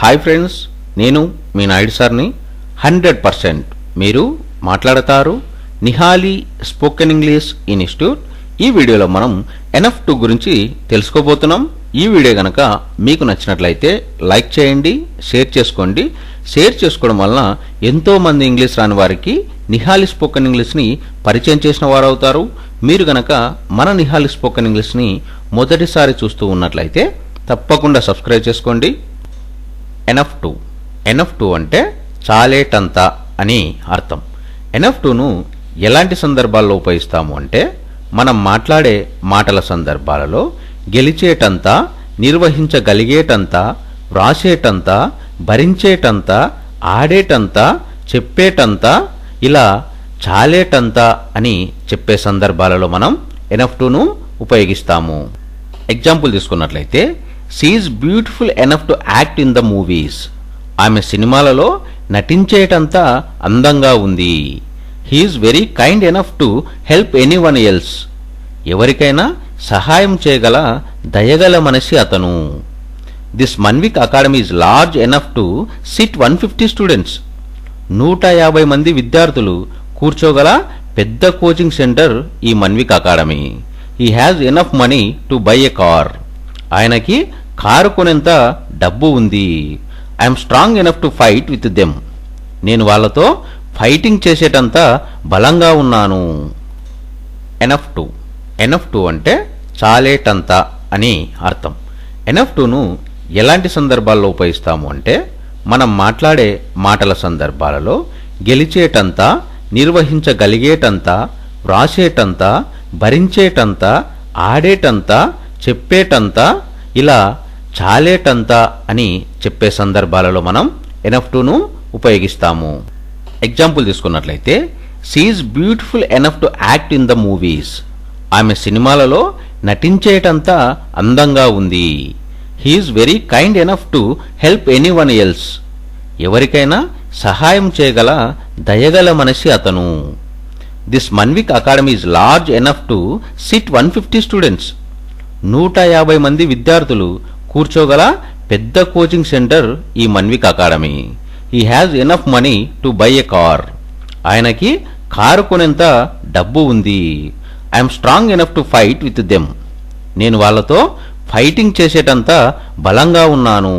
Hi friends, నేను మీ నాయుడు సార్ని. 100% మీరు మాట్లాడతారు నిహాలి స్పోకెన్ ఇంగ్లీష్ ఇన్స్టిట్యూట్. ఈ వీడియోలో మనం NF2 గురించి తెలుసుకోబోతున్నాం. ఈ వీడియో కనుక మీకు నచ్చినట్లయితే లైక్ చేయండి, షేర్ చేసుకోండి. షేర్ చేసుకోవడం వలన ఎంతోమంది ఇంగ్లీష్ రాని వారికి నిహాలి స్పోకెన్ ఇంగ్లీష్ని పరిచయం చేసిన వారు అవుతారు. మీరు కనుక మన నిహాలి స్పోకెన్ ఇంగ్లీష్ని మొదటిసారి చూస్తూ ఉన్నట్లయితే తప్పకుండా సబ్స్క్రైబ్ చేసుకోండి. NF2 అంటే చాలేటంత అని అర్థం. NF2ను ఎలాంటి సందర్భాల్లో ఉపయోగిస్తాము అంటే మనం మాట్లాడే మాటల సందర్భాలలో గెలిచేటంత, నిర్వహించగలిగేటంత, వ్రాసేటంత, భరించేటంత, ఆడేటంత, చెప్పేటంత, ఇలా చాలేటంత అని చెప్పే సందర్భాలలో మనం NF2ను ఉపయోగిస్తాము. ఎగ్జాంపుల్ తీసుకున్నట్లయితే, she is beautiful enough to act in the movies. ఆమె సినిమాలలో నటించేటంత అందంగా ఉంది. He is very kind enough to help anyone else. ఎవరికైనా సహాయం చేయగల దయగల మనిషి అతను. This Manvik academy is large enough to SIT 150 students. 150 మంది విద్యార్థులు కూర్చోగల పెద్ద కోచింగ్ సెంటర్ ఈ Manvik academy. He has enough money to buy a car. ఆయనకి కారు కొనేంత డబ్బు ఉంది. I'm strong enough to fight with them. నేను వాళ్ళతో ఫైటింగ్ చేసేటంత బలంగా ఉన్నాను. NF2 అంటే చాలేటంత అని అర్థం. NF2ను ఎలాంటి సందర్భాల్లో ఉపయోగిస్తాము అంటే మనం మాట్లాడే మాటల సందర్భాలలో గెలిచేటంత, నిర్వహించగలిగేటంత, వ్రాసేటంత, భరించేటంత, ఆడేటంత, చెప్పేటంత, ఇలా చాలేటంత అని చెప్పే సందర్భాలలో మనం NF2ను ఉపయోగిస్తాము. ఎగ్జాంపుల్ తీసుకున్నట్లయితే, she is beautiful enough to act in the movies. ఆమె సినిమాలలో నటించేటంత అందంగా ఉంది. He is very kind enough to help anyone else. ఎవరికైనా సహాయం చేయగల దయగల మనిషి అతను. This Manvik academy is large enough to SIT 150 students. 150 మంది విద్యార్థులు కూర్చోగల పెద్ద కోచింగ్ సెంటర్ ఈ Manvik academy. He has enough money to buy a car. ఆయనకి కారు కొనేంత డబ్బు ఉంది. I'm strong enough to fight with them. నేను వాళ్ళతో ఫైటింగ్ చేసేటంత బలంగా ఉన్నాను.